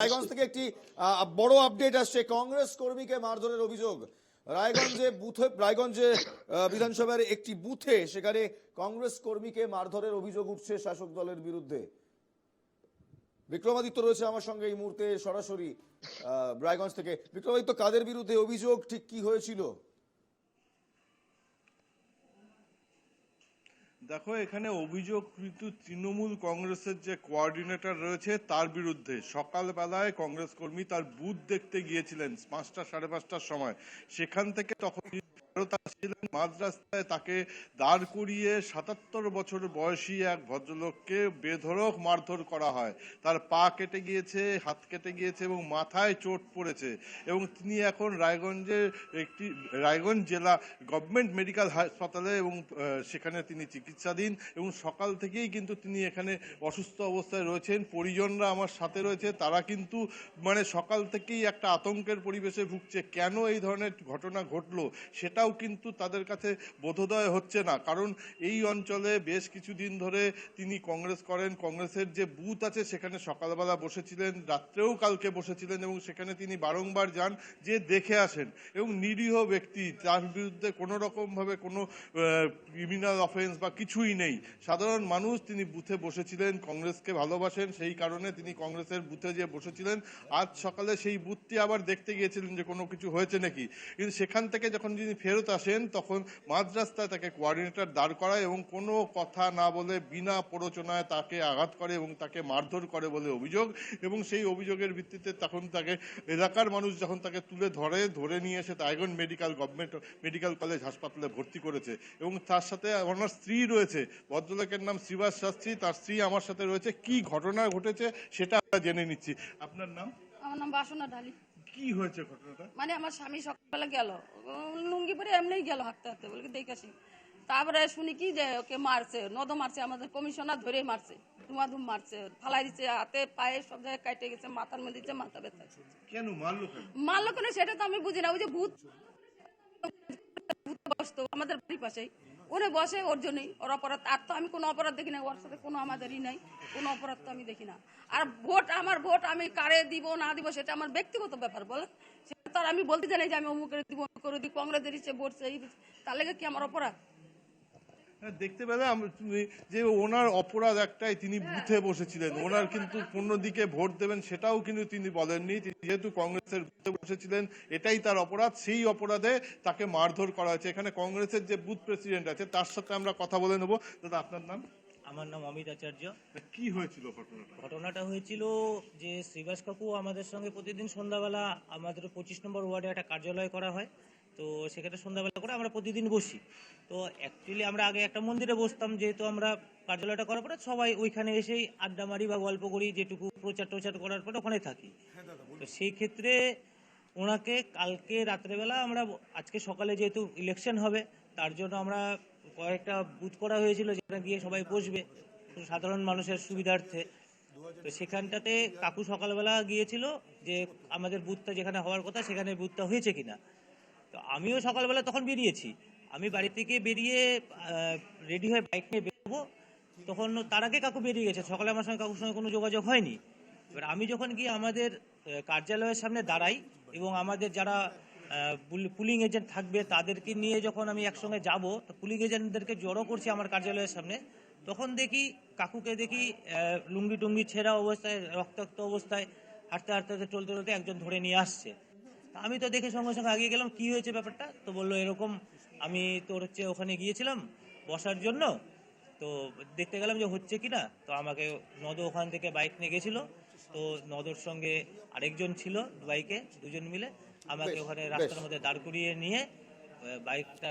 রায়গঞ্জ থেকে একটি বড় আপডেট আসছে। কংগ্রেস কর্মীকে মারধরের অভিযোগ রায়গঞ্জে বিধানসভার একটি বুথে সেখানে কংগ্রেস কর্মীকে মারধরের অভিযোগ উঠছে শাসক দলের বিরুদ্ধে। বিক্রমাদিত্য রয়েছে আমার সঙ্গে এই মুহূর্তে সরাসরি রায়গঞ্জ থেকে। বিক্রমাদিত্য, কাদের বিরুদ্ধে অভিযোগ, ঠিক কি হয়েছিল? দেখো, এখানে অভিযোগ কিন্তু তৃণমূল কংগ্রেসের যে কোঅর্ডিনেটর রয়েছে তার বিরুদ্ধে। সকালবেলায় কংগ্রেস কর্মী তার বুথ দেখতে গিয়েছিলেন 5টা সাড়ে 5টার সময়। সেখান থেকে তখন ফেরত আসছিলেন, মাঝ রাস্তায় তাকে দাঁড় করিয়ে 77 বছর বয়সী এক ভদ্রলোককে বেধড়ক মারধর করা হয়। তার পা কেটে গিয়েছে, হাত কেটে গিয়েছে এবং মাথায় চোট পড়েছে এবং তিনি এখন রায়গঞ্জ জেলা গভর্নমেন্ট মেডিকেল হাসপাতালে এবং সেখানে তিনি চিকিৎসাধীন এবং সকাল থেকেই কিন্তু তিনি এখানে অসুস্থ অবস্থায় রয়েছেন। পরিজনরা আমার সাথে রয়েছে, তারা কিন্তু সকাল থেকেই একটা আতঙ্কের পরিবেশে ভুগছে। কেন এই ধরনের ঘটনা ঘটলো সেটাও কিন্তু তাদের কাছে বোধোদয় হচ্ছে না, কারণ এই অঞ্চলে বেশ কিছুদিন ধরে তিনি কংগ্রেস করেন। কংগ্রেসের যে বুথ আছে সেখানে সকালবেলা বসেছিলেন, রাত্রেও কালকে বসেছিলেন এবং সেখানে তিনি বারংবার যান, যে দেখে আসেন এবং নিরীহ ব্যক্তি, তার বিরুদ্ধে কোনো রকমভাবে কোনো ক্রিমিনাল অফেন্স বা কিছুই নেই, সাধারণ মানুষ। তিনি বুথে বসেছিলেন, কংগ্রেসকে ভালোবাসেন, সেই কারণে তিনি কংগ্রেসের বুথে যে বসেছিলেন। আজ সকালে সেই বুথটি আবার দেখতে গিয়েছিলেন যে কোনো কিছু হয়েছে নাকি, কিন্তু সেখান থেকে যখন তিনি ফেরত আসেন তখন মাঝ রাস্তায় তাকে কোঅর্ডিনেটর দাঁড় করায় এবং কোনো কথা না বলে বিনা প্ররোচনায় তাকে আঘাত করে এবং তাকে মারধর করে বলে অভিযোগ। এবং সেই অভিযোগের ভিত্তিতে তখন তাকে এলাকার মানুষ যখন তাকে ধরে নিয়ে এসে রায়গঞ্জ গভর্নমেন্ট মেডিকেল কলেজ হাসপাতালে ভর্তি করেছে এবং তার সাথে ওনার স্ত্রী রয়েছে। ভদ্রলোকের নাম শ্রীবাস শাস্ত্রী, তার স্ত্রী আমার সাথে রয়েছে। কি ঘটনা ঘটেছে সেটা আমরা জেনে নিচ্ছি। আপনার নাম? আমার নাম বাসনা ঢালি। কি হয়েছে ঘটনাটা? আমার স্বামী সকালে গেল, লুঙ্গি পরে এমনিই গেল হাঁটতে হাঁটতে, বলে দেখে আসি। তারপরে শুনি কি যে ওকে মারছে, মারছে, আমাদের কমিশনার ধরে মারছে, ধুমাধুম মারছে, ফালাই দিচ্ছে, হাতে পায়ে সব জায়গায় কাটে গেছে, মাথার মধ্যে দিচ্ছে, মাথা ব্যথা। কেন মারলো? মারলো কেন সেটা তো আমি বুঝি না। ওই যে ভূত বসতো আমাদের বাড়ির পাশেই, উনি বসে, ওর জন্যই ওর অপরাধ। আর তো আমি কোনো অপরাধ দেখি না, ওর সাথে কোনো আমাদেরই নাই, কোনো অপরাধ তো আমি দেখি না। আর আমার ভোট আমি কারে দিব না দিব সেটা আমার ব্যক্তিগত ব্যাপার, বলে সেটা তো আর আমি বলতে জানি যে আমি অমুকের দিব, করে দিই, কংগ্রেসের ইচ্ছে ভোট সেই, তার লেগে কি আমার অপরাধ? দেখতে পেলাম যে ওনার অপরাধ একটাই, তিনি বুথে বসেছিলেন। ওনার কিন্তু কোন দিকে ভোট দেবেন সেটাও কিন্তু তিনি বলেননি। তিনি যেহেতু কংগ্রেসের বুথে বসেছিলেন, এটাই তার অপরাধ। সেই অপরাধে তাকে মারধর করা হয়েছে। এখানে কংগ্রেসের যে বুথ প্রেসিডেন্ট আছে তার সাথে আমরা কথা বলে নেবো। দাদা, আপনার নাম? আমার নাম অমিত আচার্য। কি হয়েছিল ঘটনাটা? ঘটনাটা হয়েছিল যে শ্রীবাস কাকু আমাদের সঙ্গে প্রতিদিন সন্ধ্যাবেলা আমাদের 25 নম্বর ওয়ার্ডে একটা কার্যালয় করা হয়, তো সেখানে সন্ধ্যাবেলা করে আমরা প্রতিদিন বসি। তো অ্যাকচুয়ালি আমরা আগে একটা মন্দিরে বসতাম, যেহেতু আমরা কার্যালয়টা করার পরে সবাই ওইখানে এসেই আড্ডা মারি বা গল্প করি, যেটুকু প্রচার টোচার করার পরে ওখানে থাকি। তো সেই ক্ষেত্রে ওনাকে কালকে রাত্রেবেলা আজকে সকালে যেহেতু ইলেকশন হবে তার জন্য আমরা কয়েকটা বুথ করা হয়েছিল, যেখানে গিয়ে সবাই বসবে সাধারণ মানুষের সুবিধার্থে। তো সেখানটাতে কাকু সকালবেলা গিয়েছিল যে আমাদের বুথটা যেখানে হওয়ার কথা সেখানে বুথটা হয়েছে কিনা। তো আমিও সকালবেলা তখন বেরিয়েছি, আমি বাড়ি থেকে বেরিয়ে রেডি হয়ে বাইক নিয়ে বেরোবো, তখন তার আগে কাকু বেরিয়ে গেছে। সকালে আমার সঙ্গে কাকুর সঙ্গে কোনো যোগাযোগ হয়নি। এবার আমি যখন গিয়ে আমাদের কার্যালয়ের সামনে দাঁড়াই এবং আমাদের যারা পুলিং এজেন্ট থাকবে তাদেরকে নিয়ে যখন আমি একসঙ্গে যাব, তো পুলিং এজেন্টদেরকে জড়ো করছি আমার কার্যালয়ের সামনে, তখন দেখি কাকুকে দেখি লুঙ্গি টুঙ্গি ছেঁড়া অবস্থায়, রক্তাক্ত অবস্থায় হাঁটতে হাঁটতে চলতে চলতে একজন ধরে নিয়ে আসছে। আমি তো দেখে সঙ্গে সঙ্গে আগিয়ে গেলাম, কি হয়েছে ব্যাপারটা। তো বললো এরকম, আমি তোর ওখানে গিয়েছিলাম বসার জন্য, তো দেখতে গেলাম যে হচ্ছে কিনা। তো আমাকে নদ ওখান থেকে বাইক নিয়ে গেছিলো, তো নদর সঙ্গে আরেকজন ছিল বাইকে, দুজন মিলে আমাকে ওখানে রাস্তার মধ্যে দাঁড় করিয়ে নিয়ে বাইকটা